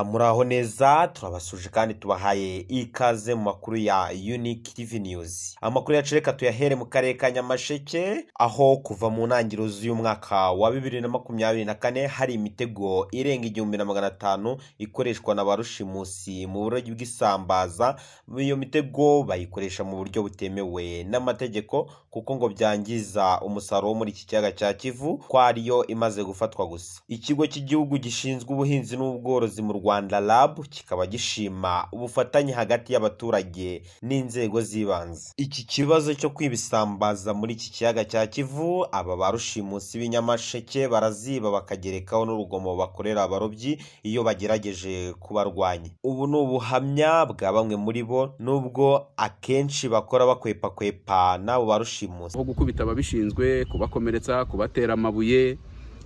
Muraho neza turabasuje kandi tubahaye ikaze mu makuru ya Unique TV News. Amakuru yacu reka tuyahere mu karere ka Nyamasheke aho kuva mu ntangiriro z'uyu mwaka wa 2024 hari imitego irenga 1500 ikoreshwa na barushimusi mu buryo bw'isambaza. Iyo mitego bayikoresha mu buryo butemewe n'amategeko kuko ngo byangiza umusaruro muri iki kiyaga cya Kivu ko ariyo imaze gufatwa gusa. Ikigo cy'igihugu gishinzwe ubuhinzi n'ubworozi mu Rwanda LAB kikaba gishima ubufatanye hagati y'abaturage n'inzego z'ibanze. Iki kibazo cyo kwibisambaza muri iki kiyaga cya Kivu aba barushimusi b'inyamasheke baraziba bakagerekaho n'urugomo bakorera abarobyi iyo bagerageje kubarwanya. Ubu ni ubuhamya bwa bamwe muri bo nubwo akenshi bakora bakwepa nabo barushimusi. Aho gukubita ababishinzwe, kubakomeretsa, kubatera amabuye,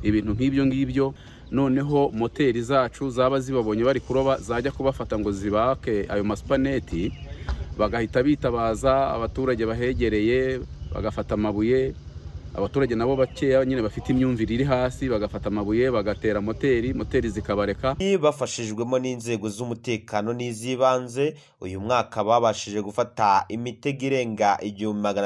ibintu nk'ibyo ngibyo. Noneho moteri zacu zaba zibabonye bari kuroba zajya kubafata ngo zibake ayo masupaneti, bagahita bitabaza abaturage bahegereye bagafata amabuye. Abaturage nabo bakeya nyine bafite imyumvire iri hasi bagafata amabuye bagatera moteri zikabareka. Bafashijwemo n'inzego z'umutekano n'iz'ibanze uyu mwaka babashije gufata imitego irenga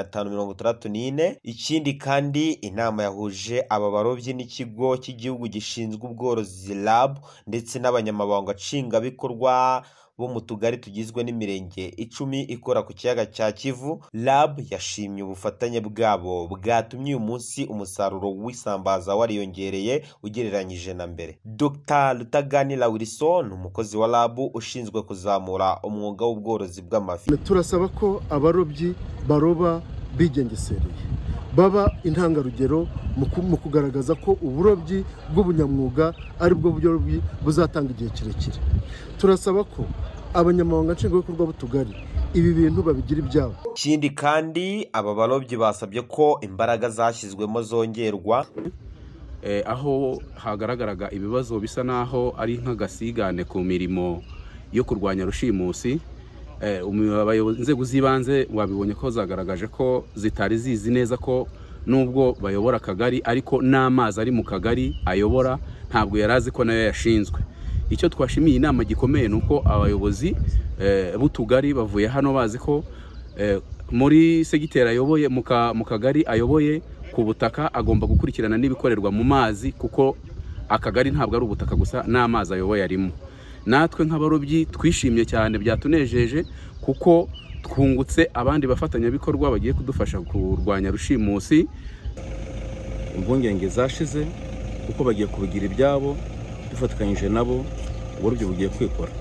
1564. Ikindi kandi inama yahuje aba barobyi n'ikigo cy'igihugu gishinzwe ubworozi LAB ndetse n'abanyamabanga nshingwabikorwa bo mu tugari tugizwe n'imirenge 10 ikora ku kiyaga cya Kivu. LAB yashimye ubufatanye bwabo bwatumye uyu munsi umusaruro w'isambaza wariyongereye ugereranyije na mbere. Dr. Rutaganira Wilson, umukozi wa LAB ushinzwe kuzamura umwuga w'ubworozi bw'amafi. Turasaba ko abarobyi baroba bigengesereye, baba intangarugero mu kugaragaza ko uburobyi bw'ubunyamwuga ari bwo burobyi buzatanga igihe kirekire. Turasaba ko abanyamabanga nshingwabikorwa b'utugari ibi bintu babigira ibyabo. Ikindi kandi aba barobyi basabye ko imbaraga zashyizwemo zongerwa aho hagaragaraga ibibazo bisa naho ari nk'agasigane ku mirimo yo kurwanya rushimusi. Inzego z'ibanze wabibonye ko zagaragaje ko zitari zizi neza ko nubwo bayobora akagari ariko n'amazi ari mu kagari ayobora ntabwo yarazi ko nayo yashinzwe. Icyo twashimiye inama gikomeye nuko abayobozi b'utugari bavuye hano bazi ko muri segiteri ayoboye mu kagari ayoboye ku butaka agomba gukurikirana n'ibikorerwa mu mazi kuko akagari ntabwo ari ubutaka gusa n'amazi ayoboye arimo. Natwe nk'abarobyi twishimye cyane, byatunejeje kuko twungutse abandi bafatanyabikorwa bagiye kudufasha kurwanya rushimusi. Impungenge zashize kuko bagiye kubigira ibyabo, dufatikanyije nabo uburyo bugiye kwikora.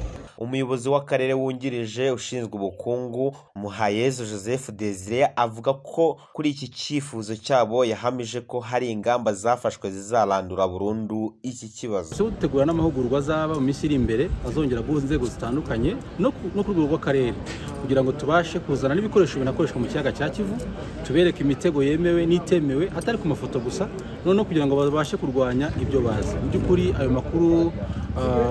Umuyobozi w'akarere wungirije ushinzwe ubukungu Muhayezu Joseph Desire avuga ko kuri iki cyifuzo cyabo yahamije ko hari ingamba zafashwe zizarandura burundu iki kibazo. So dutegura n'amahugurwa azaba mu minsi iri imbere azongera guhuza inzego zitandukanye no ku rwego rw'akarere kugira ngo tubashe kuzana n'ibikoresho binakoreshwa mu kiyaga cya Kivu, tubereke imitego yemewe n'itemewe atari ku mafoto gusa, noneho kugira ngo babashe kurwanya ibyo bazi. Mu by'ukuri ayo makuru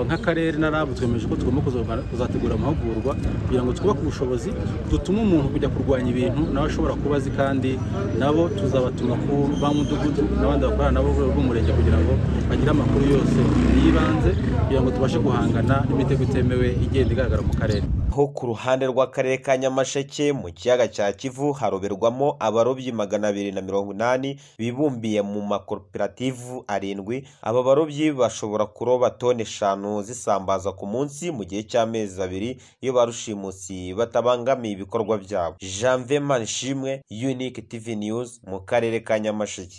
nk'akarere na LAB twemeje ko tugomba kuzategura amahugurwa kugira ngo twubake ubushobozi dutuma umuntu kujya kurwanya ibintu nawe ashobora kuba azi, kandi nabo tuzabatuma ku ba mudugudu n'abandi bakorana nabo b'umurenge kugira ngo bagire amakuru yose yibanze kugira ngo tubashe guhangana n'imitego itemewe igenda igaragara mu karere. Ho ku ruhande rw'akarere ka Nyamasheke mu kiyaga cya Kivu haroberwamo abarobyi 280 bibumbiye mu makoperative 7. Aba barobyi bashobora kuroba toni 5 zisambaza ku munsi mu gihe cy'amezi 2 iyo barushimusi batabangamiye ibikorwa byabo. Janvier Manishimwe, Unique TV News mu karere ka Nyamasheke.